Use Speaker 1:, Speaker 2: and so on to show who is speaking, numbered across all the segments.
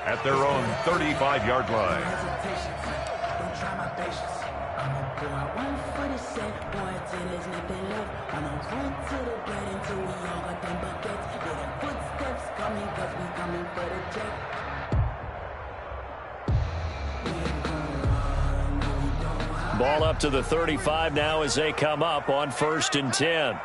Speaker 1: at their own 35-yard line.
Speaker 2: Ball up to the 35 now as they come up on 1st and 10.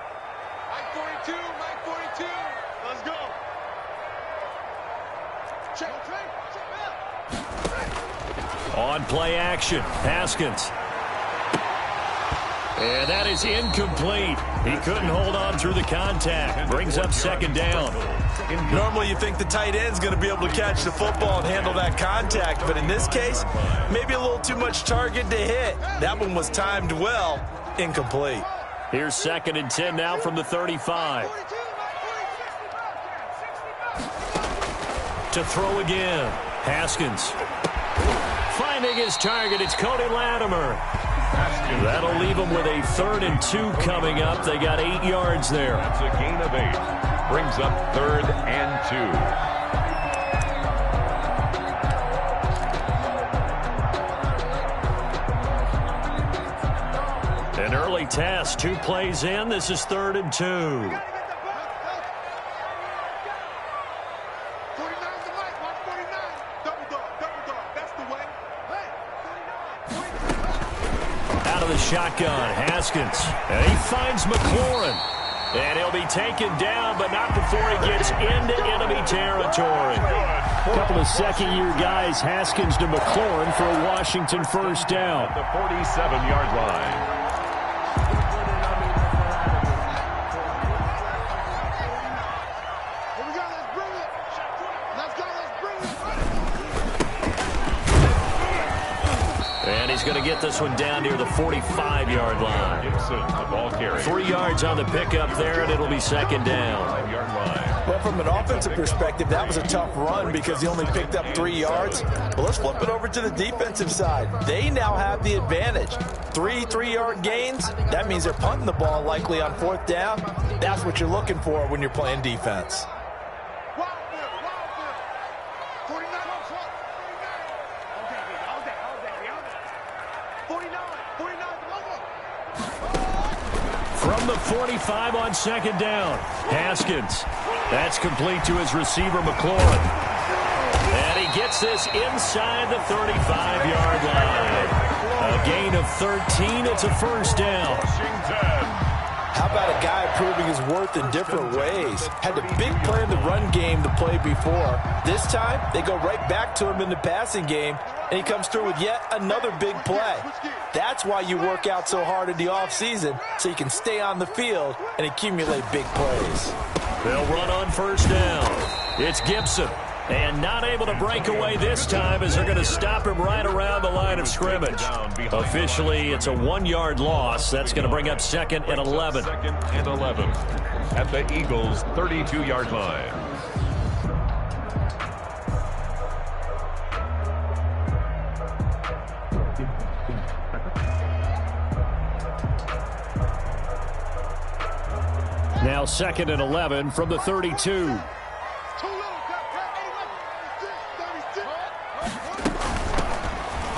Speaker 2: On play action, Haskins. And that is incomplete. He couldn't hold on through the contact. Brings up 2nd down.
Speaker 3: Normally you think the tight end's going to be able to catch the football and handle that contact, but in this case, maybe a little too much target to hit. That one was timed well, incomplete.
Speaker 2: Here's 2nd and 10 now from the 35. To throw again, Haskins. Finding his target, it's Cody Latimer. That'll leave them with a 3rd and 2 coming up. They got 8 yards there.
Speaker 1: That's a gain of 8. Brings up 3rd and 2.
Speaker 2: An early test, 2 plays in. This is 3rd and 2. Shotgun, Haskins, and he finds McLaurin, and he'll be taken down, but not before he gets into enemy territory.
Speaker 4: A couple of second-year guys, Haskins to McLaurin for a Washington 1st down.
Speaker 1: At the 47-yard line.
Speaker 2: Going to get this one down near the 45-yard line.
Speaker 1: Gibson, the ball carrier.
Speaker 2: 3 yards on the pickup there, and it'll be 2nd down.
Speaker 1: 5-yard line.
Speaker 3: Well, from an offensive perspective, that was a tough run because he only picked up 3 yards. But let's flip it over to the defensive side. They now have the advantage. 3 3-yard gains, that means they're punting the ball likely on 4th down. That's what you're looking for when you're playing defense.
Speaker 2: From the 45 on 2nd down, Haskins. That's complete to his receiver, McLaurin. And he gets this inside the 35-yard line. A gain of 13. It's a 1st down.
Speaker 3: How about a guy proving his worth in different ways? Had the big play in the run game to play before. This time, they go right back to him in the passing game, and he comes through with yet another big play. That's why you work out so hard in the offseason, so you can stay on the field and accumulate big plays.
Speaker 2: They'll run on 1st down. It's Gibson. And not able to break away this time as they're going to stop him right around the line of scrimmage. Officially, it's a 1-yard loss. That's going to bring up 2nd and 11.
Speaker 1: 2nd and 11 at the Eagles' 32-yard line.
Speaker 4: Now 2nd and 11 from the 32.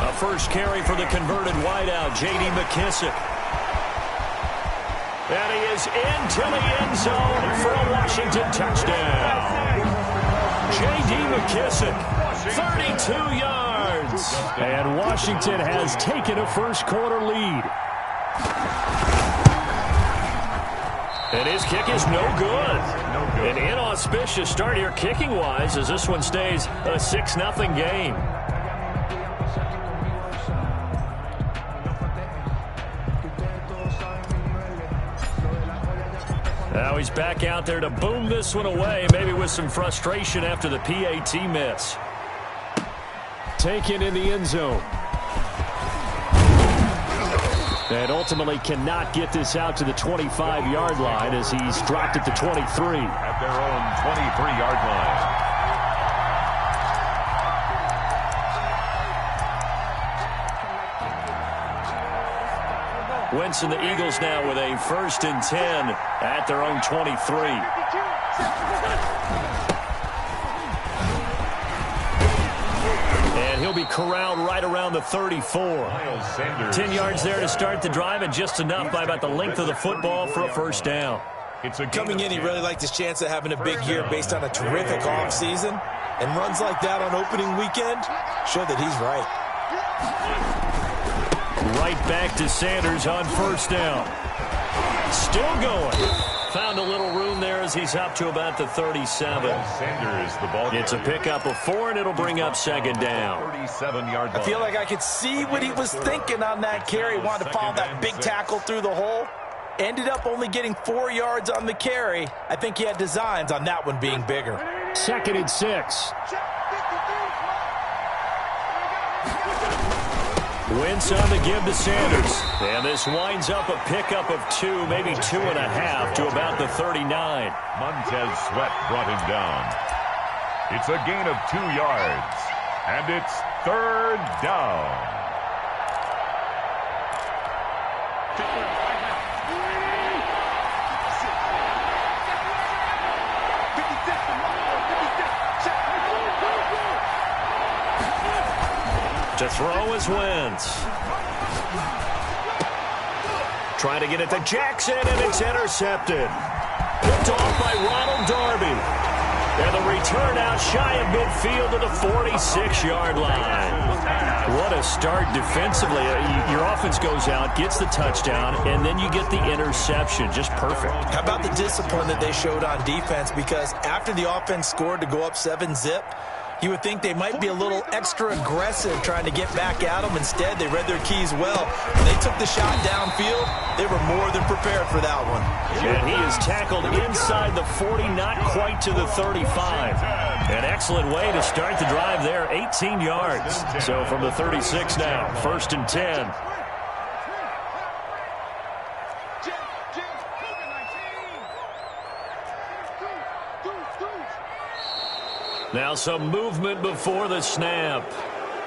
Speaker 2: A first carry for the converted wideout, J.D. McKissick. And he is into the end zone for a Washington touchdown. J.D. McKissick, 32 yards.
Speaker 4: And Washington has taken a first-quarter lead.
Speaker 2: And his kick is no good. An inauspicious start here kicking-wise as this one stays a 6-0 game. Now he's back out there to boom this one away, maybe with some frustration after the PAT miss.
Speaker 4: Taken in the end zone. And ultimately cannot get this out to the 25-yard line as he's dropped at the 23.
Speaker 1: At their own 23-yard line.
Speaker 2: Wentz and the Eagles now with a 1st and 10 at their own 23. he'll be corralled right around the 34. 10 yards there to start the drive, and just enough by about the length of the football for a first down.
Speaker 3: Coming in, he really liked his chance of having a big year based on a terrific offseason. And runs like that on opening weekend show that he's right.
Speaker 2: Right back to Sanders on first down. Still going. Found a little room there as he's up to about the 37. It's a pickup of 4, and it'll bring up second down.
Speaker 3: I feel like I could see what he was thinking on that carry. Wanted to follow that big tackle through the hole. Ended up only getting 4 yards on the carry. I think he had designs on that one being bigger.
Speaker 2: 2nd and 6. Wentz on the give to Sanders. And this winds up a pickup of 2, maybe 2.5 to about the 39.
Speaker 1: Montez Sweat brought him down. It's a gain of 2 yards. And it's 3rd down.
Speaker 2: To throw is Wentz. Trying to get it to Jackson, and it's intercepted. Picked off by Ronald Darby. And the return out shy of midfield to the 46-yard line. What a start defensively. Your offense goes out, gets the touchdown, and then you get the interception. Just perfect.
Speaker 3: How about the discipline that they showed on defense? Because after the offense scored to go up 7-zip, you would think they might be a little extra aggressive trying to get back at them. Instead, they read their keys well. When they took the shot downfield, they were more than prepared for that one.
Speaker 2: And he is tackled inside the 40, not quite to the 35. An excellent way to start the drive there, 18 yards. So from the 36 now, 1st and 10. Now some movement before the snap.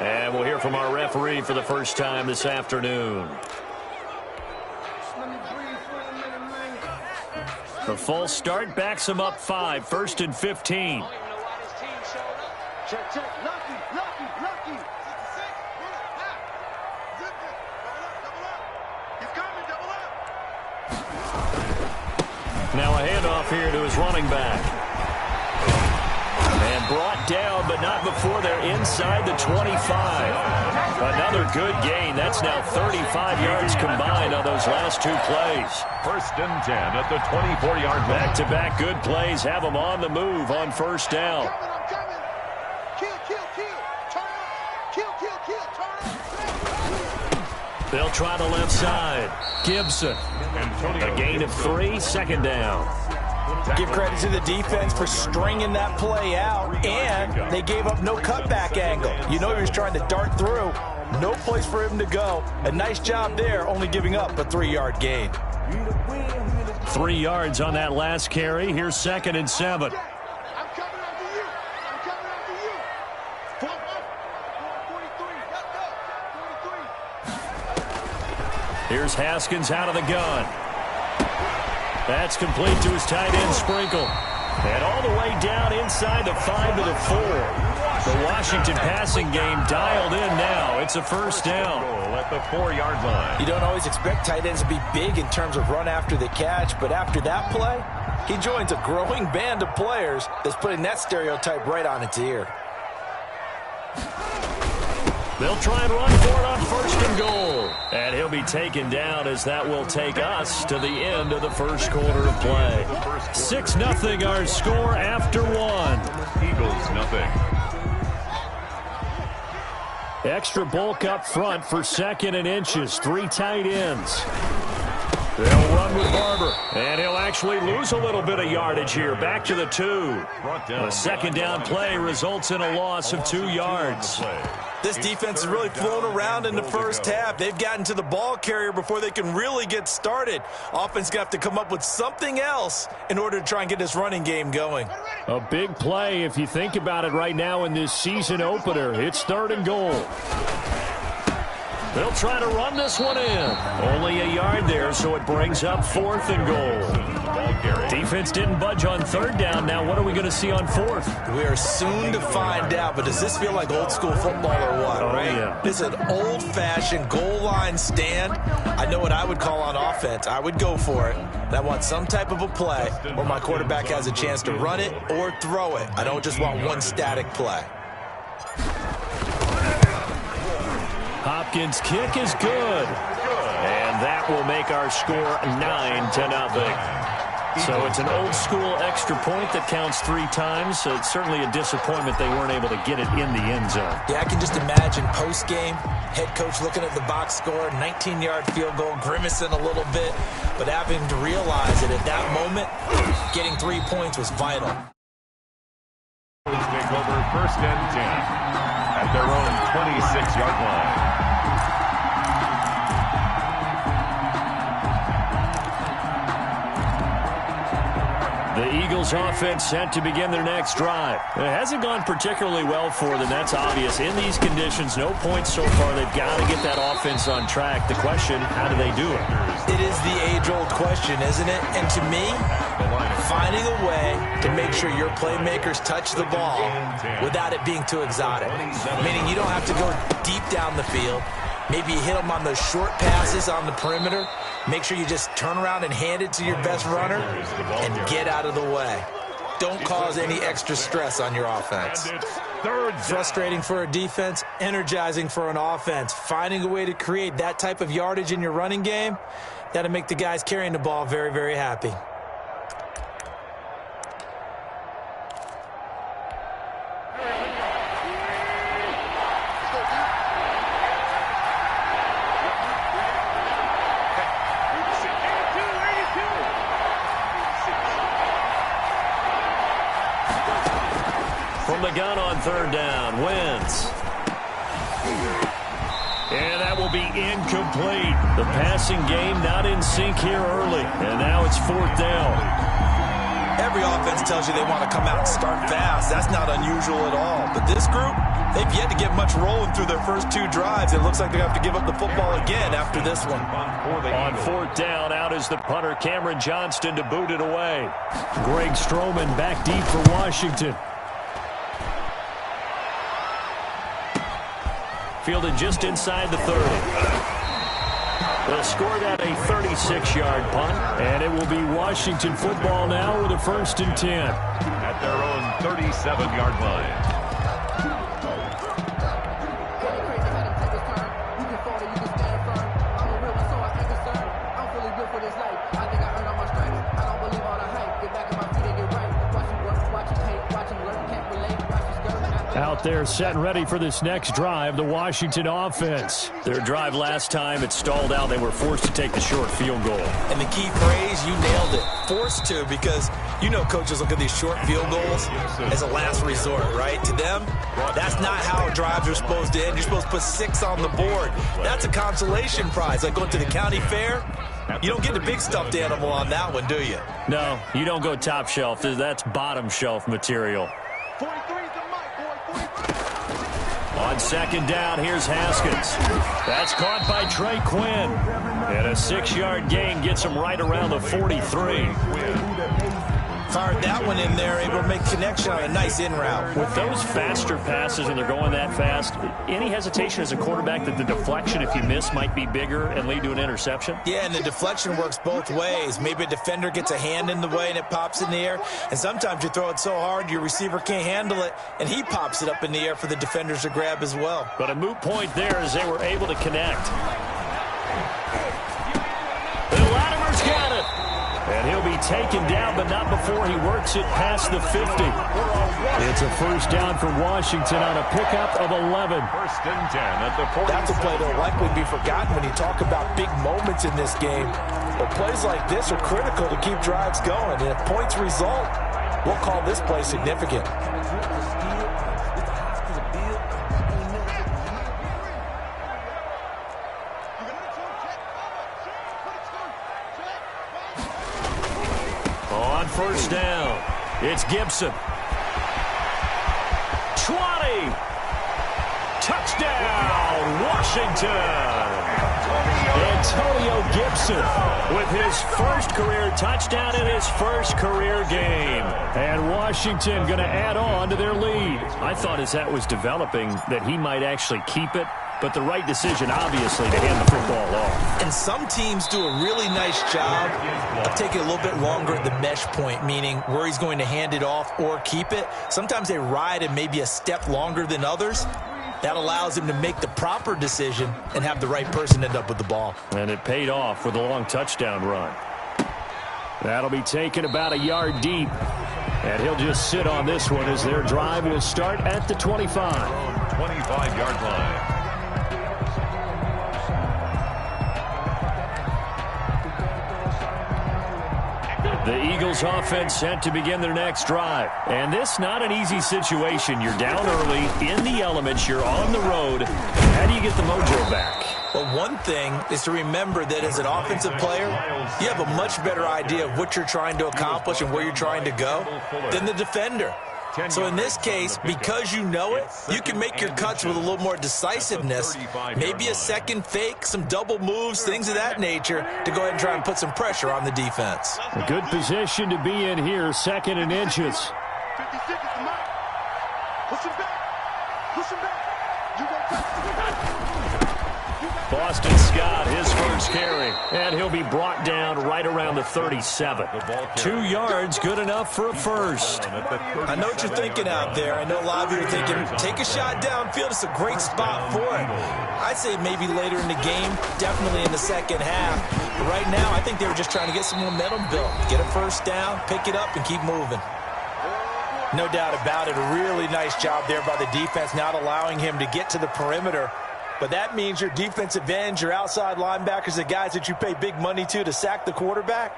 Speaker 2: And we'll hear from our referee for the first time this afternoon. The false start backs him up 5, 1st and 15. Now a handoff here to his running back. And brought down, but not before they're inside the 25. Another good gain. That's now 35 yards combined on those last 2 plays.
Speaker 1: 1st and 10 at the 24-yard line.
Speaker 2: Back-to-back good plays have them on the move on first down. They'll try the left side. Gibson. A gain of 3, 2nd down.
Speaker 3: Give credit to the defense for stringing that play out, and they gave up no cutback angle. You know he was trying to dart through. No place for him to go. A nice job there, only giving up a 3-yard gain.
Speaker 2: 3 yards on that last carry. Here's 2nd and 7. Here's Haskins out of the gun. That's complete to his tight end, Sprinkle. And all the way down inside the 5 to the 4. The Washington passing game dialed in now. It's a 1st down.
Speaker 1: At the 4-yard line.
Speaker 3: You don't always expect tight ends to be big in terms of run after the catch, but after that play, he joins a growing band of players that's putting that stereotype right on its ear.
Speaker 2: They'll try and run for it on 1st and goal. And he'll be taken down as that will take us to the end of the first quarter of play. 6-0 our score after 1.
Speaker 1: Eagles nothing.
Speaker 2: Extra bulk up front for 2nd and inches. 3 tight ends. They'll run with Barber. And he'll actually lose a little bit of yardage here. Back to the 2. A 2nd down play results in a loss of 2 yards.
Speaker 3: This defense has really flown around in the first half. They've gotten to the ball carrier before they can really get started. Offense got to come up with something else in order to try and get this running game going.
Speaker 2: A big play if you think about it right now in this season opener. It's 3rd and goal. They'll try to run this one in. Only a yard there, so it brings up 4th and goal. Defense didn't budge on 3rd down. Now what are we going to see on 4th?
Speaker 3: We are soon to find out, but does this feel like old school football or what, right?
Speaker 2: Yeah.
Speaker 3: This is an old-fashioned goal line stand. I know what I would call on offense. I would go for it. And I want some type of a play where my quarterback has a chance to run it or throw it. I don't just want one static play.
Speaker 2: Hopkins' kick is good. And that will make our score 9-0. So it's an old-school extra point that counts 3 times. So it's certainly a disappointment they weren't able to get it in the end zone.
Speaker 3: Yeah, I can just imagine post-game, head coach looking at the box score, 19-yard field goal, grimacing a little bit, but having to realize that at that moment, getting 3 points was vital.
Speaker 1: Take over 1st and 10 at their own 26-yard line.
Speaker 2: The Eagles offense set to begin their next drive. It hasn't gone particularly well for them, that's obvious. In these conditions, no points so far. They've got to get that offense on track. The question, how do they do it?
Speaker 3: It is the age-old question, isn't it? And to me, finding a way to make sure your playmakers touch the ball without it being too exotic. Meaning you don't have to go deep down the field. Maybe you hit them on those short passes on the perimeter. Make sure you just turn around and hand it to your best runner and get out of the way. Don't cause any extra stress on your offense. Frustrating for a defense, energizing for an offense. Finding a way to create that type of yardage in your running game, that'll make the guys carrying the ball very, very happy.
Speaker 2: From the gun on 3rd down, Wentz. And that will be incomplete. The passing game not in sync here early. And now it's 4th down.
Speaker 3: Every offense tells you they want to come out and start fast. That's not unusual at all. But this group, they've yet to get much rolling through their first 2 drives. It looks like they have to give up the football again after this one.
Speaker 2: On 4th down, out is the punter, Cameron Johnston, to boot it away. Greg Stroman back deep for Washington. Fielded just inside the 30. They'll score that a 36-yard punt, and it will be Washington football now with a 1st and 10.
Speaker 1: At their own 37-yard line.
Speaker 2: Out there set and ready for this next drive, the Washington offense. Their drive last time, it stalled out. They were forced to take the short field goal.
Speaker 3: And the key phrase, you nailed it. Forced to, because you know coaches look at these short field goals as a last resort, right? To them, that's not how drives are supposed to end. You're supposed to put 6 on the board. That's a consolation prize. Like going to the county fair, you don't get the big stuffed animal on that one, do you?
Speaker 2: No, you don't go top shelf. That's bottom shelf material. On 2nd down, here's Haskins. That's caught by Trey Quinn. And a 6-yard gain gets him right around the 43.
Speaker 3: Fired that one in there, able to make connection on a nice in route.
Speaker 2: With those faster passes and they're going that fast, any hesitation as a quarterback that the deflection, if you miss, might be bigger and lead to an interception?
Speaker 3: Yeah, and the deflection works both ways. Maybe a defender gets a hand in the way and it pops in the air. And sometimes you throw it so hard your receiver can't handle it, and he pops it up in the air for the defenders to grab as well.
Speaker 2: But a moot point there as they were able to connect. And Latimer's got it. And he'll be taken down, but not before he works it past the 50. It's a 1st down for Washington on a pickup of 11.
Speaker 1: 1st and 10 at the 40.
Speaker 3: That's a play that will likely be forgotten when you talk about big moments in this game. But plays like this are critical to keep drives going. And if points result, we'll call this play significant.
Speaker 2: On 1st down, it's Gibson. 20. Touchdown, Washington. Antonio Gibson with his first career touchdown in his first career game. And Washington going to add on to their lead. I thought as that was developing that he might actually keep it, but the right decision, obviously, to hand the football off.
Speaker 3: And some teams do a really nice job of taking a little bit longer at the mesh point, meaning where he's going to hand it off or keep it. Sometimes they ride it maybe a step longer than others. That allows him to make the proper decision and have the right person end up with the ball.
Speaker 2: And it paid off with a long touchdown run. That'll be taken about a yard deep. And he'll just sit on this one as their drive will start at the 25.
Speaker 1: 25-yard line.
Speaker 2: The Eagles offense set to begin their next drive. And this not an easy situation. You're down early, in the elements, you're on the road. How do you get the mojo back?
Speaker 3: Well, one thing is to remember that as an offensive player, you have a much better idea of what you're trying to accomplish and where you're trying to go than the defender. So in this case, because you know it, you can make your cuts with a little more decisiveness, maybe a second fake, some double moves, things of that nature, to go ahead and try and put some pressure on the defense.
Speaker 2: A good position to be in here, 2nd and inches.
Speaker 5: 50 seconds to mark. Push him back. Push him back. You
Speaker 2: Boston Scott, his first carry. And he'll be brought down right around the 37. 2 yards, good enough for a first.
Speaker 3: I know what you're thinking out there. I know a lot of you are thinking, take a shot downfield. It's a great spot for it. I'd say maybe later in the game, definitely in the second half. But right now, I think they were just trying to get some momentum built. Get a first down, pick it up, and keep moving. No doubt about it. A really nice job there by the defense, not allowing him to get to the perimeter. But that means your defensive ends, your outside linebackers, the guys that you pay big money to sack the quarterback,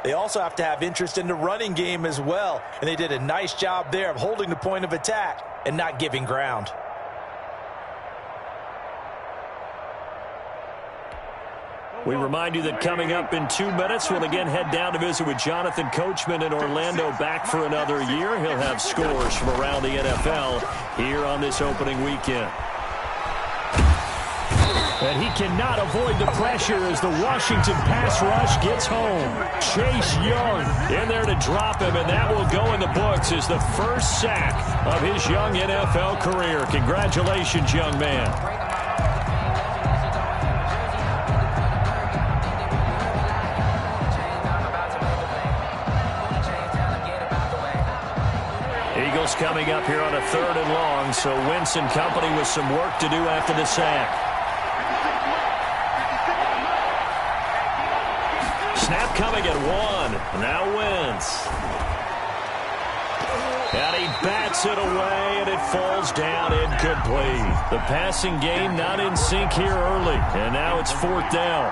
Speaker 3: they also have to have interest in the running game as well. And they did a nice job there of holding the point of attack and not giving ground.
Speaker 2: We remind you that coming up in 2 minutes, we'll again head down to visit with Jonathan Coachman in Orlando, back for another year. He'll have scores from around the NFL here on this opening weekend. And he cannot avoid the pressure as the Washington pass rush gets home. Chase Young in there to drop him, and that will go in the books as the first sack of his young NFL career. Congratulations, young man. Eagles coming up here on a 3rd and long, so Wentz and company with some work to do after the sack. Snap coming at 1. Now Wentz. And he bats it away, and it falls down incomplete. The passing game not in sync here early, and now it's 4th down.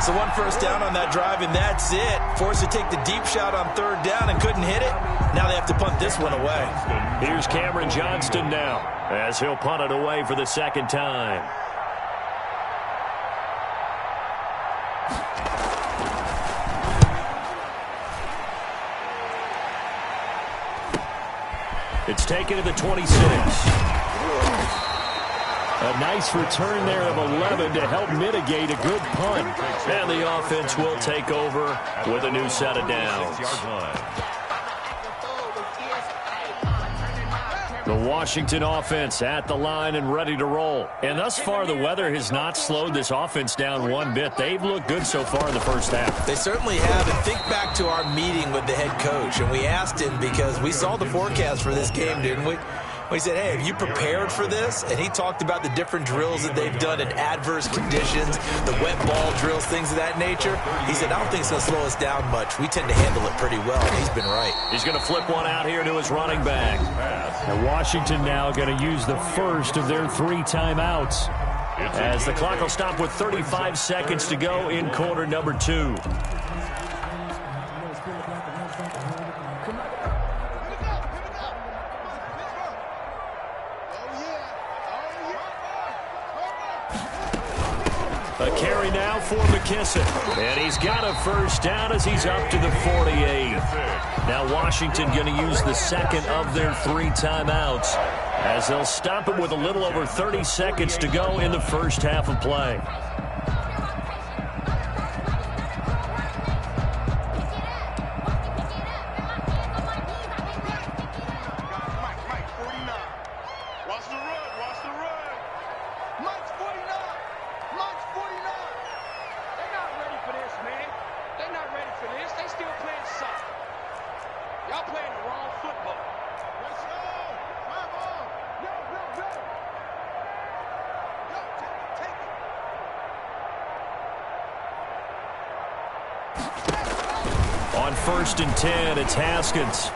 Speaker 3: So 1 first down on that drive, and that's it. Forced to take the deep shot on 3rd down and couldn't hit it. Now they have to punt this one away.
Speaker 2: Here's Cameron Johnston now as he'll punt it away for the 2nd time. It's taken to the 26. A nice return there of 11 to help mitigate a good punt. And the offense will take over with a new set of downs. The Washington offense at the line and ready to roll. And thus far, the weather has not slowed this offense down one bit. They've looked good so far in the first half.
Speaker 3: They certainly have. And think back to our meeting with the head coach. And we asked him because we saw the forecast for this game, didn't we? We said, hey, have you prepared for this? And he talked about the different drills that they've done in adverse conditions, the wet ball drills, things of that nature. He said, I don't think it's going to slow us down much. We tend to handle it pretty well, and he's been right.
Speaker 2: He's going to flip one out here to his running back. And Washington now going to use the first of their 3 timeouts as the clock will stop with 35 seconds to go in quarter number 2. A carry now for McKissick. And he's got a first down as he's up to the 48. Now Washington going to use the second of their 3 timeouts as they'll stop it with a little over 30 seconds to go in the first half of play. On 1st and 10, it's Haskins.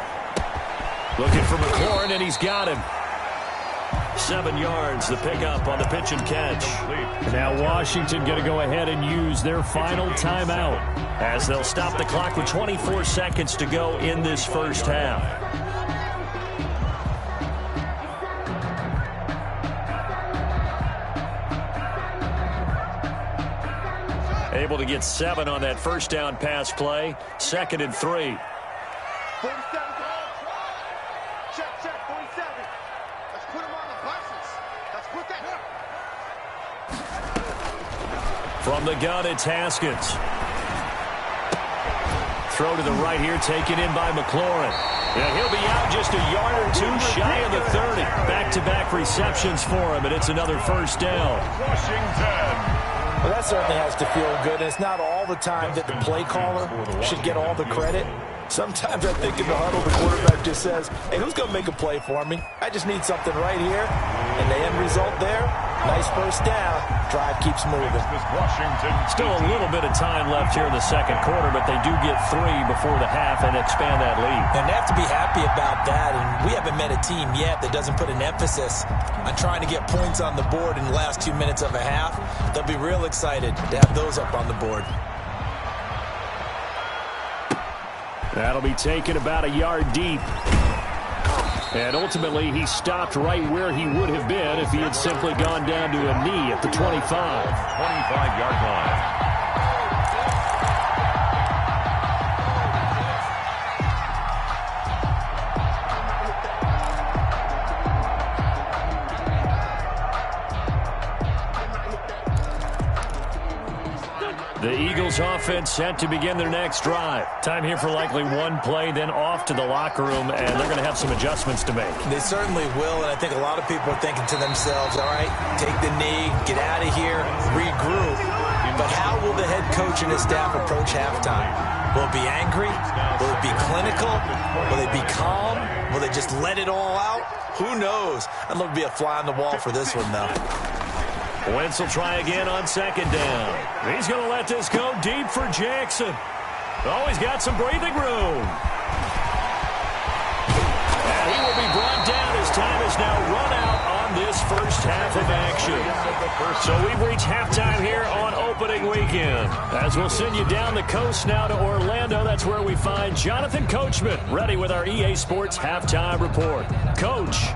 Speaker 2: Looking for McLaurin, and he's got him. 7 yards, the pickup on the pitch and catch.
Speaker 4: Now Washington going to go ahead and use their final timeout,
Speaker 2: as they'll stop the clock with 24 seconds to go in this first half. Able to get 7 on that first down pass play. 2nd and 3.
Speaker 5: 47. Check, 47. Let's put him on the buses. Let's put that.
Speaker 2: From the gun, it's Haskins. Throw to the right here, taken in by McLaurin. Yeah, he'll be out just a yard or two shy of the 30. Back-to-back receptions for him, and it's another first down.
Speaker 1: Washington.
Speaker 3: Well, that certainly has to feel good. And it's not all the time that the play caller should get all the credit. Sometimes I think in the huddle, the quarterback just says, hey, who's going to make a play for me? I just need something right here. And the end result there, nice first down. Drive keeps moving.
Speaker 2: Still a little bit of time left here in the second quarter, but they do get 3 before the half and expand that lead.
Speaker 3: And they have to be happy about that. And we haven't met a team yet that doesn't put an emphasis on trying to get points on the board in the last 2 minutes of a half. They'll be real excited to have those up on the board.
Speaker 4: That'll be taken about a yard deep. And ultimately, he stopped right where he would have been if he had simply gone down to a knee at the 25.
Speaker 1: 25-yard line.
Speaker 2: The Eagles offense set to begin their next drive. Time here for likely one play, then off to the locker room, and they're going to have some adjustments to make.
Speaker 3: They certainly will, and I think a lot of people are thinking to themselves, all right, take the knee, get out of here, regroup. But how will the head coach and his staff approach halftime? Will it be angry? Will it be clinical? Will they be calm? Will they just let it all out? Who knows? I'd love to be a fly on the wall for this one, though.
Speaker 2: Wentz will try again on 2nd down. He's going to let this go deep for Jackson. Oh, he's got some breathing room. And he will be brought down as time is now run out on this first half of action. So we've reached halftime here on opening weekend. As we'll send you down the coast now to Orlando, that's where we find Jonathan Coachman ready with our EA Sports halftime report. Coach.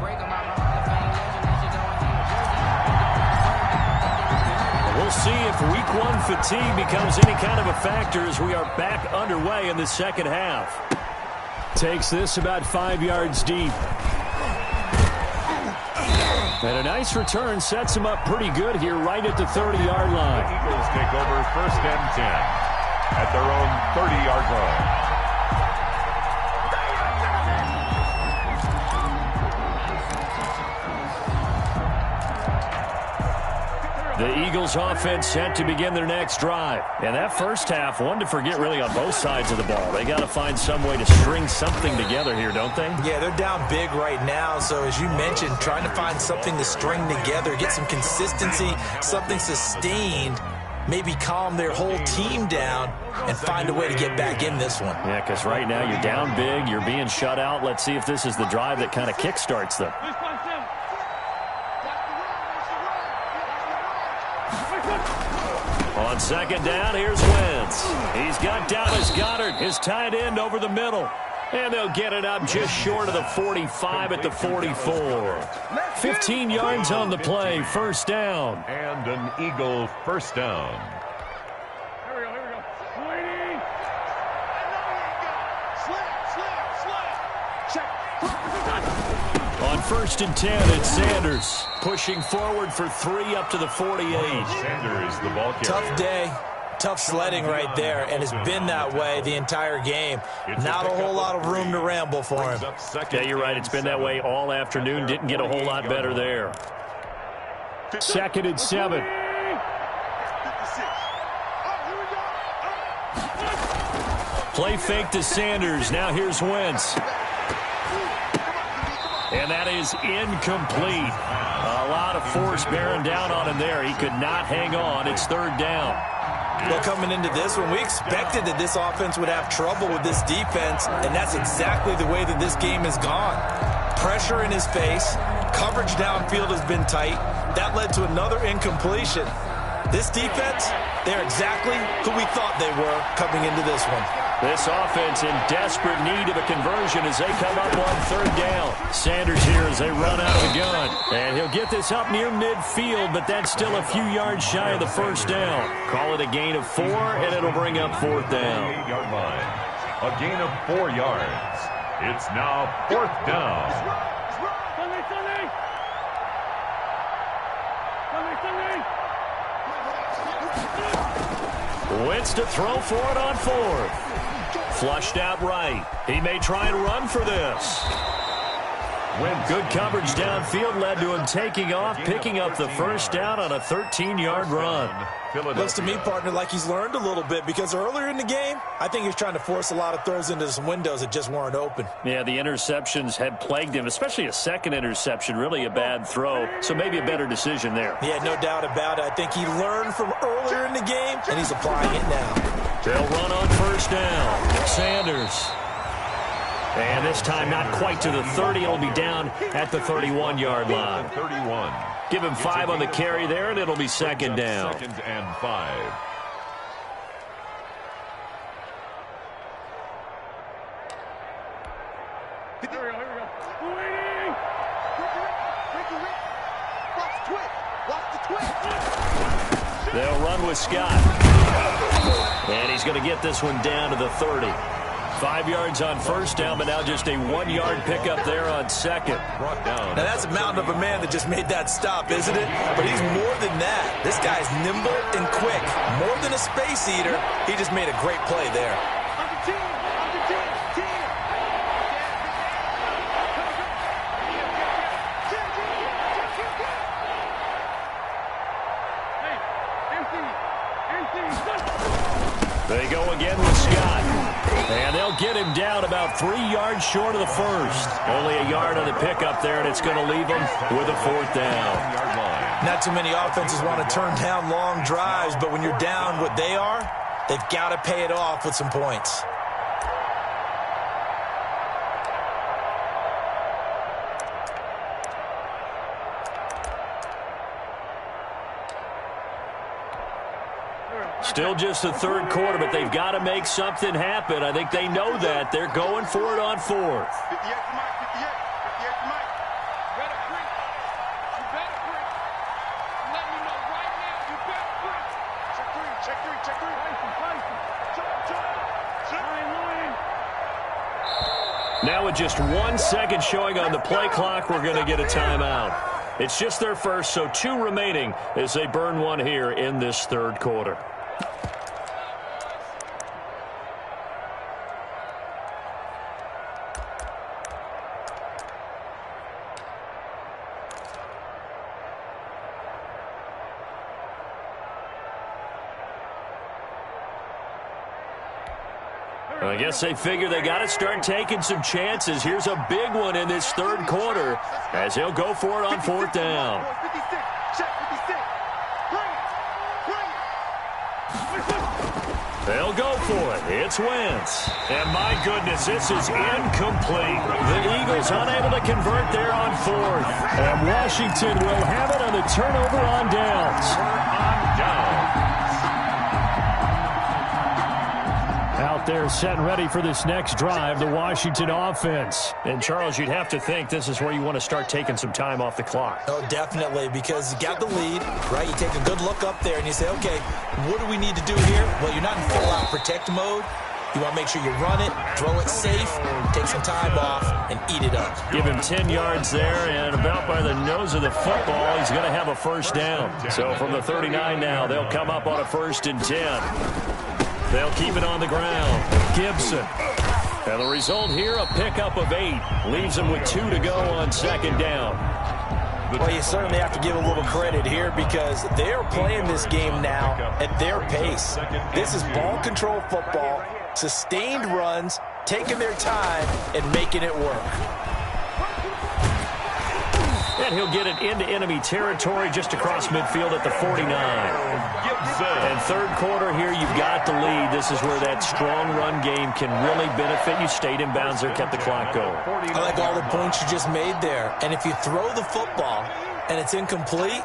Speaker 2: We'll see if week 1 fatigue becomes any kind of a factor as we are back underway in the second half.
Speaker 4: Takes this about 5 yards deep. And a nice return sets him up pretty good here right at the 30-yard line.
Speaker 1: Eagles take over 1st and 10 at their own 30-yard line.
Speaker 2: The Eagles offense set to begin their next drive. And that first half, one to forget really on both sides of the ball. They got to find some way to string something together here, don't they?
Speaker 3: Yeah, they're down big right now. So as you mentioned, trying to find something to string together, get some consistency, something sustained, maybe calm their whole team down and find a way to get back in this one.
Speaker 2: Yeah, because right now you're down big, you're being shut out. Let's see if this is the drive that kind of kickstarts them. On 2nd down, here's Wentz. He's got Dallas Goedert, his tight end, over the middle. And they'll get it up just short of the 45 at the 44. 15 yards on the play, first down.
Speaker 1: And an Eagle first down.
Speaker 5: Here we go. Waiting. Slap. Check.
Speaker 2: On 1st and 10, it's Sanders pushing forward for 3 up to the 48.
Speaker 1: Sanders, the ball carrier.
Speaker 3: Tough day. Tough sledding right there, and it's been that way the entire game. Not a whole lot of room to ramble for him.
Speaker 2: Yeah, you're right. It's been that way all afternoon. Didn't get a whole lot better there. 2nd and 7. Play fake to Sanders. Now here's Wentz. And that is incomplete. A lot of force bearing down on him there. He could not hang on. It's 3rd down.
Speaker 3: Well, coming into this one, we expected that this offense would have trouble with this defense, and that's exactly the way that this game has gone. Pressure in his face. Coverage downfield has been tight. That led to another incompletion. This defense, they're exactly who we thought they were coming into this one.
Speaker 2: This offense in desperate need of a conversion as they come up on 3rd down. Sanders here as they run out of the gun. And he'll get this up near midfield, but that's still a few yards shy of the 1st down. Call it a gain of 4, and it'll bring up 4th down.
Speaker 1: 8-yard line. A gain of 4 yards. It's now 4th down.
Speaker 2: Wentz to throw for it on 4th. Flushed out right. He may try and run for this. Good coverage downfield led to him taking off, picking up the 1st down on a 13-yard run.
Speaker 3: Looks to me, partner, like he's learned a little bit, because earlier in the game, I think he's trying to force a lot of throws into some windows that just weren't open.
Speaker 2: Yeah, the interceptions had plagued him, especially a 2nd interception, really a bad throw, so maybe a better decision there.
Speaker 3: Yeah, no doubt about it. I think he learned from earlier in the game, and he's applying it now.
Speaker 2: They'll run on 1st down. Sanders. And this time not quite to the 30. It'll be down at the 31-yard line.
Speaker 1: 31.
Speaker 2: Give him 5 on the carry there, and it'll be 2nd down.
Speaker 1: 2nd and 5.
Speaker 5: Here we go. Watch the twist.
Speaker 2: They'll run with Scott. And he's going to get this one down to the 30. 5 yards on 1st down, but now just a 1-yard pickup there on 2nd.
Speaker 1: Brought down.
Speaker 3: Now, that's a mountain of a man that just made that stop, isn't it? But he's more than that. This guy's nimble and quick. More than a space eater, he just made a great play there.
Speaker 2: They go again with Scott. And they'll get him down about 3 yards short of the 1st. Only a yard on the pickup there, and it's going to leave him with a 4th down.
Speaker 3: Not too many offenses want to turn down long drives, but when you're down what they are, they've got to pay it off with some points.
Speaker 2: Still just the 3rd quarter, but they've got to make something happen. I think they know that. They're going for it on 4th.
Speaker 5: 58 to Mike, 58 to Mike. Better break. You better break. I'm letting you know right now, you better break. Check 3, check 3.
Speaker 2: Now with just 1 second showing on the play clock, we're going to get a timeout. It's just their first, so 2 remaining as they burn one here in this 3rd quarter. I guess they figure they got to start taking some chances. Here's a big one in this 3rd quarter as he'll go for it on 4th down.
Speaker 5: 56, check 56. Bring it.
Speaker 2: They'll go for it. It's Wentz. And my goodness, this is incomplete. The Eagles unable to convert there on 4th. And Washington will have it on the turnover on downs. Out there set and ready for this next drive, the Washington offense. And, Charles, you'd have to think this is where you want to start taking some time off the clock.
Speaker 3: Oh, definitely, because you got the lead, right? You take a good look up there and you say, okay, what do we need to do here? Well, you're not in full-out protect mode. You want to make sure you run it, throw it safe, take some time off, and eat it up.
Speaker 2: Give him 10 yards there, and about by the nose of the football, he's going to have a first down. So from the 39 now, they'll come up on a 1st and 10. They'll keep it on the ground. Gibson. And the result here, a pickup of 8. Leaves them with 2 to go on 2nd down.
Speaker 3: Well, you certainly have to give a little credit here because they're playing this game now at their pace. This is ball control football, sustained runs, taking their time, and making it work.
Speaker 2: And he'll get it into enemy territory just across midfield at the 49. And 3rd quarter here, you've got the lead. This is where that strong run game can really benefit you. Stayed in bounds there, kept the clock going.
Speaker 3: I like all the points you just made there. And if you throw the football and it's incomplete,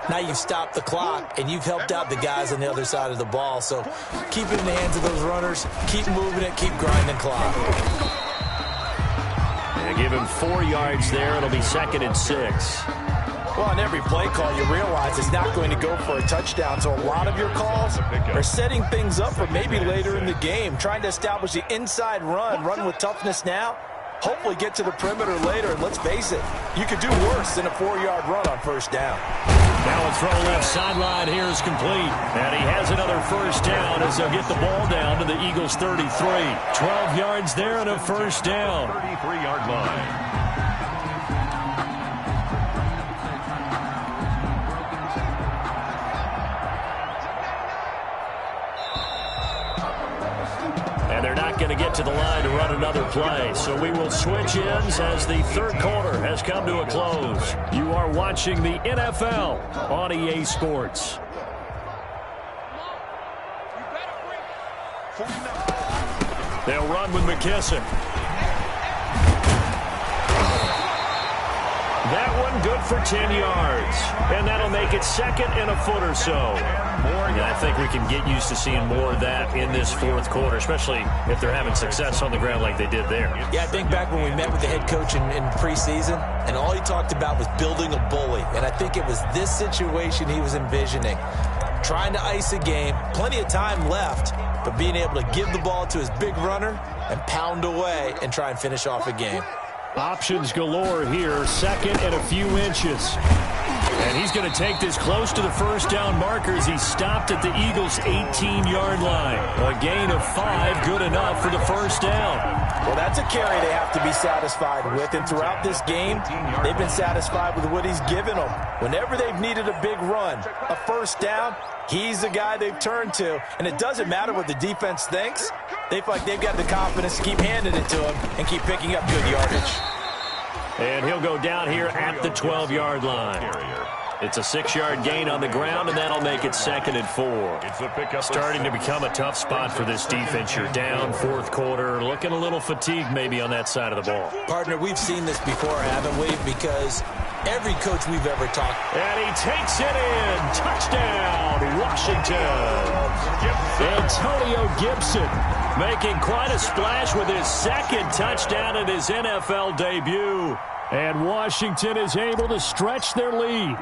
Speaker 3: now you've stopped the clock and you've helped out the guys on the other side of the ball. So keep it in the hands of those runners. Keep moving it. Keep grinding clock.
Speaker 2: Give him 4 yards there. It'll be 2nd and 6.
Speaker 3: Well, on every play call, you realize it's not going to go for a touchdown. So a lot of your calls are setting things up for maybe later in the game, trying to establish the inside run with toughness now, hopefully get to the perimeter later. And let's face it, you could do worse than a 4-yard run on 1st down.
Speaker 2: Now a throw left sideline here is complete. And he has another 1st down as they'll get the ball down to the Eagles' 33. 12 yards there and a 1st down.
Speaker 1: 33-yard line.
Speaker 2: And they're not going to get to the line to run another play. So we will switch ends as the 3rd quarter has come to a close. You are watching the NFL on EA Sports. They'll run with McKissick. That one good for 10 yards. And that'll make it 2nd and a foot or so. And I think we can get used to seeing more of that in this 4th quarter, especially if they're having success on the ground like they did there.
Speaker 3: Yeah, I think back when we met with the head coach in preseason, and all he talked about was building a bully. And I think it was this situation he was envisioning. Trying to ice a game, plenty of time left, but being able to give the ball to his big runner and pound away and try and finish off a game.
Speaker 2: Options galore here, 2nd and a few inches. And he's going to take this close to the 1st down markers. He stopped at the Eagles' 18-yard line. A gain of 5, good enough for the 1st down.
Speaker 3: Well, that's a carry they have to be satisfied with. And throughout this game, they've been satisfied with what he's given them. Whenever they've needed a big run, a 1st down, he's the guy they've turned to. And it doesn't matter what the defense thinks. They feel like they've got the confidence to keep handing it to him and keep picking up good yardage.
Speaker 2: And he'll go down here at the 12-yard line. It's a 6-yard gain on the ground, and that'll make it 2nd and 4. Starting to become a tough spot for this defense. You're down 4th quarter, looking a little fatigued maybe on that side of the ball.
Speaker 3: Partner, we've seen this before, haven't we? Because every coach we've ever talked.
Speaker 2: And he takes it in. Touchdown, Washington. Antonio Gibson making quite a splash with his 2nd touchdown in his NFL debut. And Washington is able to stretch their lead.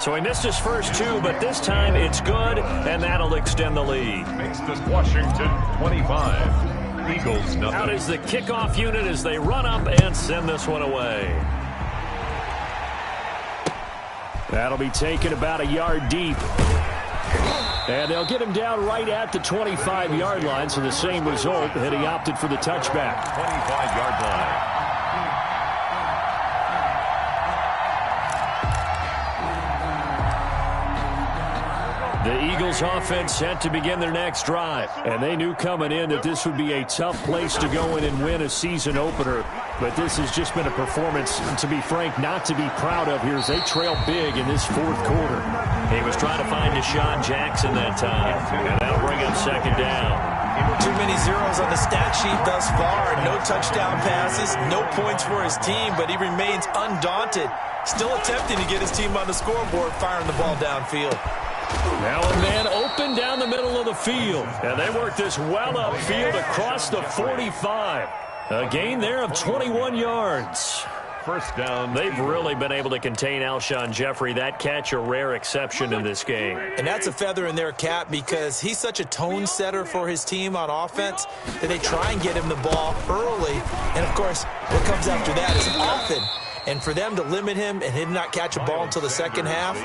Speaker 2: So he missed his first 2, but this time it's good, and that'll extend the lead.
Speaker 1: Makes this Washington 25. Eagles nothing.
Speaker 2: Out is the kickoff unit as they run up and send this one away. That'll be taken about a yard deep. And they'll get him down right at the 25-yard line, so the same result, and he opted for the touchback.
Speaker 1: 25-yard line.
Speaker 2: The Eagles offense set to begin their next drive. And they knew coming in that this would be a tough place to go in and win a season opener. But this has just been a performance, to be frank, not to be proud of here as they trail big in this 4th quarter. He was trying to find Deshaun Jackson that time. And that'll bring up 2nd down.
Speaker 3: Too many zeros on the stat sheet thus far. No touchdown passes, no points for his team, but he remains undaunted. Still attempting to get his team on the scoreboard, firing the ball downfield.
Speaker 2: Now a man open down the middle of the field. And they work this well upfield across the 45. A gain there of 21 yards.
Speaker 1: first down.
Speaker 2: They've really been able to contain Alshon Jeffrey. That catch a rare exception in this game.
Speaker 3: And that's a feather in their cap because he's such a tone setter for his team on offense that they try and get him the ball early. And, of course, what comes after that is often. And for them to limit him and him not catch a ball until the second half,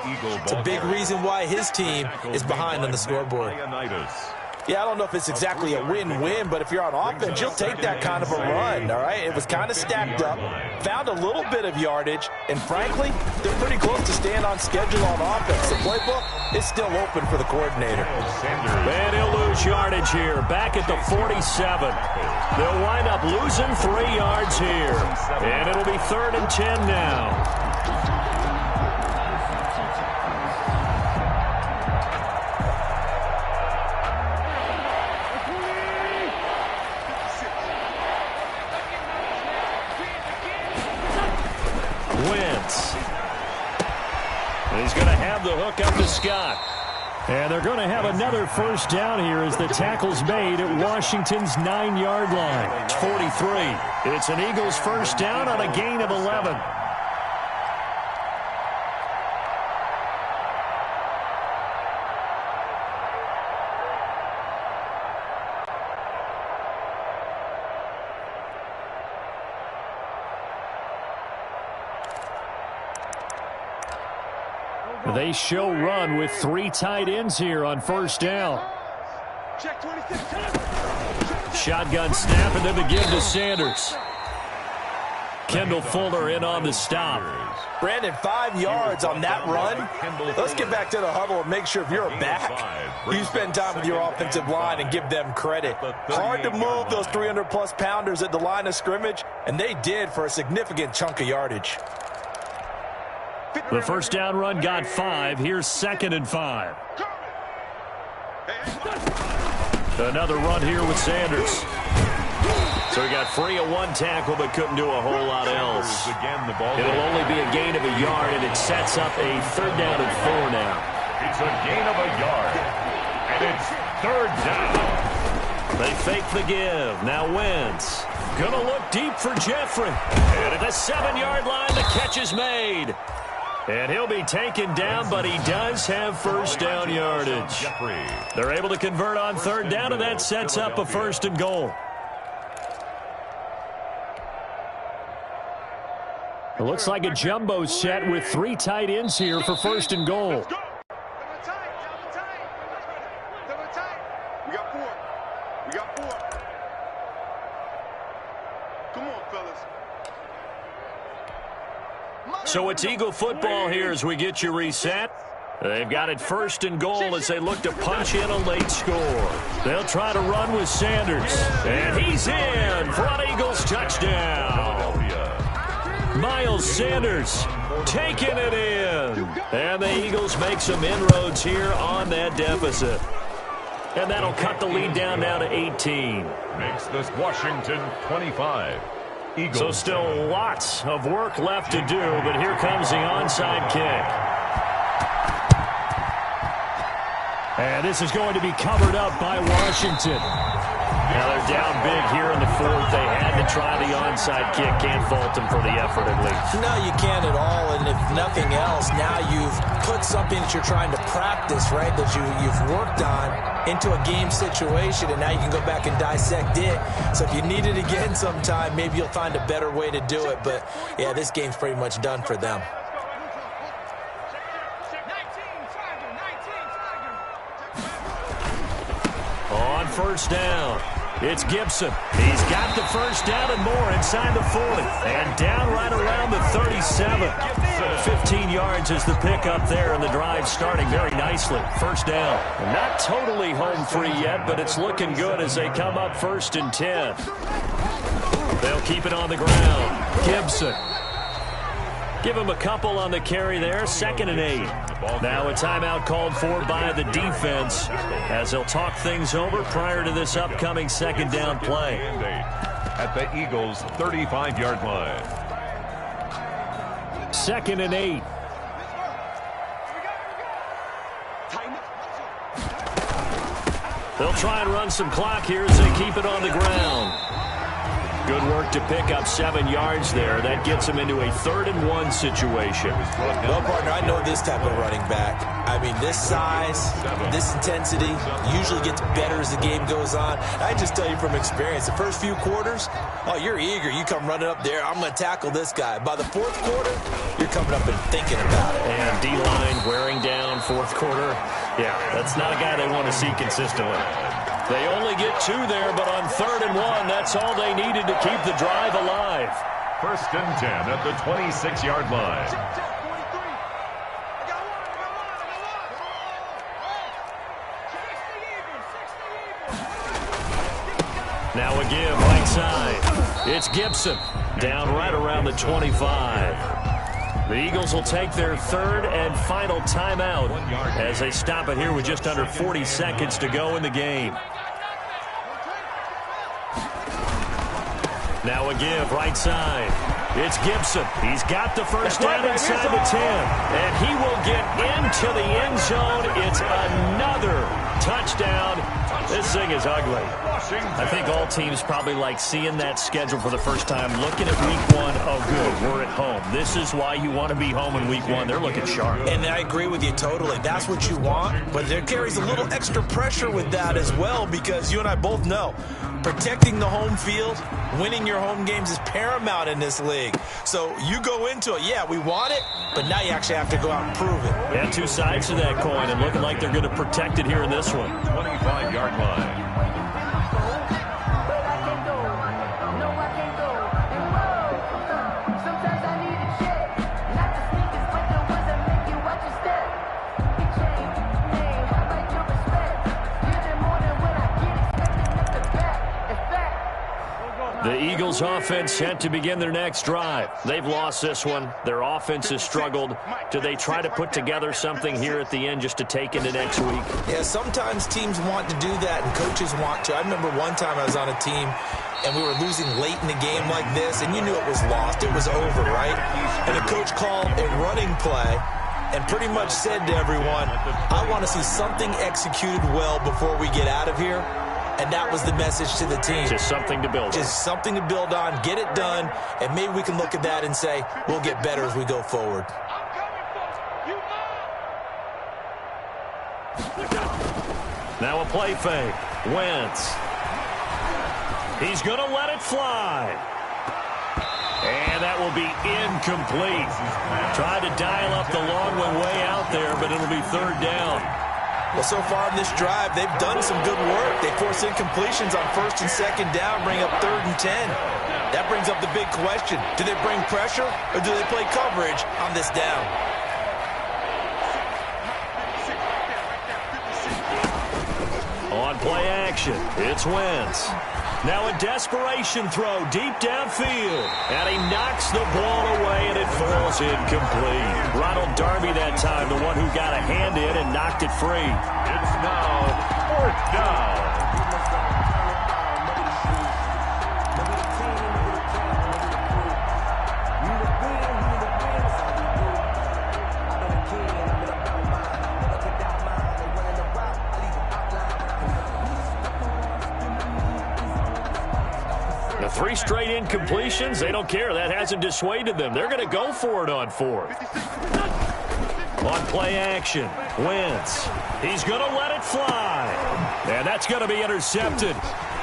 Speaker 3: it's a big reason why his team is behind on the scoreboard. Yeah, I don't know if it's exactly a win-win, but if you're on offense, you'll take that kind of a run, all right? It was kind of stacked up, found a little bit of yardage, and frankly, they're pretty close to staying on schedule on offense. The playbook is still open for the coordinator.
Speaker 2: And he'll lose yardage here, back at the 47. They'll wind up losing 3 yards here, and it'll be 3rd and 10 now. He's going to have the hook up to Scott. And they're going to have another first down here as the tackle's made at Washington's 9-yard line. It's 43. It's an Eagles first down on a gain of 11. They show run with 3 tight ends here on first down. Shotgun snap and then the give to Sanders. Kendall Fuller in on the stop.
Speaker 3: Brandon, 5 yards on that run. Let's get back to the huddle and make sure if you're a back, you spend time with your offensive line and give them credit. Hard to move those 300-plus pounders at the line of scrimmage, and they did for a significant chunk of yardage.
Speaker 2: The first down run got 5. Here's 2nd and 5. Another run here with Sanders. So he got free of 1 tackle but couldn't do a whole lot else. It'll only be a gain of a yard, and it sets up a 3rd down and 4 now.
Speaker 1: It's a gain of a yard, and it's 3rd down.
Speaker 2: They fake the give. Now Wentz. Gonna look deep for Jeffrey. And at the 7-yard line, the catch is made. And he'll be taken down, but he does have first down yardage. They're able to convert on 3rd down, and that sets up a 1st and goal. It looks like a jumbo set with 3 tight ends here for 1st and goal.
Speaker 5: We got 4. We got 4. Come on, fellas.
Speaker 2: So it's Eagle football here as we get you reset. They've got it 1st and goal as they look to punch in a late score. They'll try to run with Sanders. And he's in for an Eagles touchdown. Miles Sanders taking it in. And the Eagles make some inroads here on that deficit. And that'll cut the lead down now to 18.
Speaker 1: Makes this Washington 25. Eagles.
Speaker 2: So still lots of work left to do, but here comes the onside kick. And this is going to be covered up by Washington. Now they're down big here in the 4th. They had to try the onside kick. Can't fault them for the effort at least.
Speaker 3: No, you can't at all. And if nothing else, now you've put something that you're trying to practice, right, that you've worked on into a game situation, and now you can go back and dissect it. So if you need it again sometime, maybe you'll find a better way to do it. But, yeah, this game's pretty much done for them.
Speaker 2: On first down, it's Gibson. He's got the first down and more inside the 40. And down right around the 37. 15 yards is the pickup there, and the drive starting very nicely. First down. Not totally home free yet, but it's looking good as they come up 1st and 10. They'll keep it on the ground. Gibson. Give him a couple on the carry there. 2nd and 8. Now a timeout called for by the defense as they'll talk things over prior to this upcoming 2nd down play.
Speaker 1: At the Eagles' 35-yard line.
Speaker 2: 2nd and 8. They'll try and run some clock here as they keep it on the ground. Good work to pick up 7 yards there. That gets him into a 3rd-and-1 situation.
Speaker 3: Well, partner, I know this type of running back. I mean, this size, this intensity usually gets better as the game goes on. I just tell you from experience, the first few quarters, oh, you're eager. You come running up there, I'm going to tackle this guy. By the 4th quarter, you're coming up and thinking about it.
Speaker 2: And D-line wearing down 4th quarter. Yeah, that's not a guy they want to see consistently. They only get 2 there, but on 3rd and 1, that's all they needed to keep the drive alive.
Speaker 1: 1st and 10 at the 26-yard line.
Speaker 2: Now a give right side. It's Gibson down right around the 25. The Eagles will take their 3rd and final timeout as they stop it here with just under 40 seconds to go in the game. Now a give right side. It's Gibson. He's got the first down inside the 10. And he will get into the end zone. It's another touchdown. This thing is ugly. I think all teams probably like seeing that schedule for the first time, looking at week 1. Oh, good, we're at home. This is why you want to be home in week 1. They're looking sharp.
Speaker 3: And I agree with you totally. That's what you want. But there carries a little extra pressure with that as well, because you and I both know protecting the home field, winning your home games is paramount in this league. So you go into it, yeah, we want it, but now you actually have to go out and prove it.
Speaker 2: Yeah, 2 sides to that coin, and looking like they're going to protect it here in this one.
Speaker 1: 25-yard line.
Speaker 2: The Eagles offense set to begin their next drive. They've lost this one. Their offense has struggled. Do they try to put together something here at the end just to take into next week?
Speaker 3: Yeah, sometimes teams want to do that and coaches want to. I remember one time I was on a team and we were losing late in the game like this, and you knew it was lost. It was over, right? And the coach called a running play and pretty much said to everyone, I want to see something executed well before we get out of here. And that was the message to the team.
Speaker 2: Just something to build on.
Speaker 3: Just something to build on, get it done, and maybe we can look at that and say, we'll get better as we go forward.
Speaker 2: Now a play fake. Wentz. He's going to let it fly. And that will be incomplete. Tried to dial up the long one way out there, but it'll be 3rd down.
Speaker 3: Well, so far in this drive, they've done some good work. They force incompletions on 1st and 2nd down, bring up 3rd and 10. That brings up the big question. Do they bring pressure or do they play coverage on this down?
Speaker 2: On play action, it's Wentz. Now a desperation throw deep downfield. And he knocks the ball away, and it falls incomplete. Ronald Darby that time, the one who got a hand in and knocked it free.
Speaker 1: It's now 4th down.
Speaker 2: The 3 straight incompletions, they don't care. That hasn't dissuaded them. They're going to go for it on 4th. On play action, Wentz. He's going to let it fly. And that's going to be intercepted.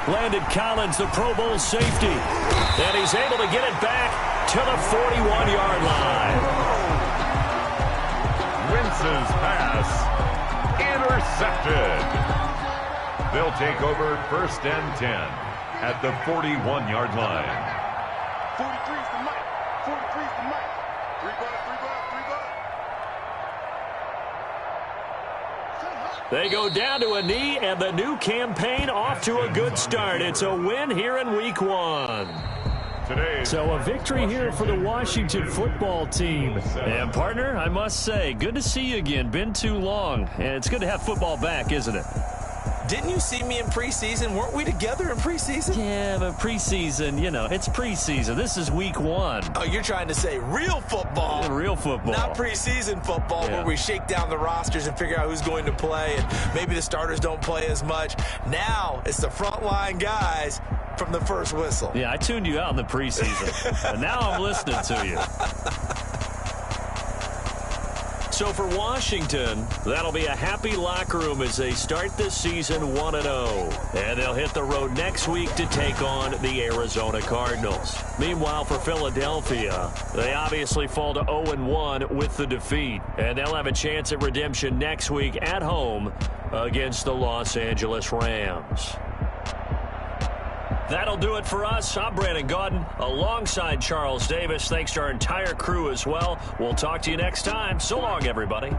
Speaker 2: Landon Collins, the Pro Bowl safety. And he's able to get it back to the 41-yard line.
Speaker 1: Wentz's pass intercepted. They'll take over 1st and 10. At the 41-yard line.
Speaker 5: 43 is the mic. 43 is the mic. 3 butt.
Speaker 2: They go down to a knee, and the new campaign off to a good start. It's a win here in week 1. So a victory here for the Washington football team. And, partner, I must say, good to see you again. Been too long. And it's good to have football back, isn't it?
Speaker 3: Didn't you see me in preseason? Weren't we together in preseason?
Speaker 2: Yeah, but preseason, you know, it's preseason. This is week 1.
Speaker 3: Oh, you're trying to say real football.
Speaker 2: Real football.
Speaker 3: Not preseason football, where we shake down the rosters and figure out who's going to play, and maybe the starters don't play as much. Now it's the frontline guys from the first whistle.
Speaker 2: Yeah, I tuned you out in the preseason, and now I'm listening to you. So for Washington, that'll be a happy locker room as they start this season 1-0. And they'll hit the road next week to take on the Arizona Cardinals. Meanwhile, for Philadelphia, they obviously fall to 0-1 with the defeat. And they'll have a chance at redemption next week at home against the Los Angeles Rams. That'll do it for us. I'm Brandon Gaudin alongside Charles Davis. Thanks to our entire crew as well. We'll talk to you next time. So long, everybody.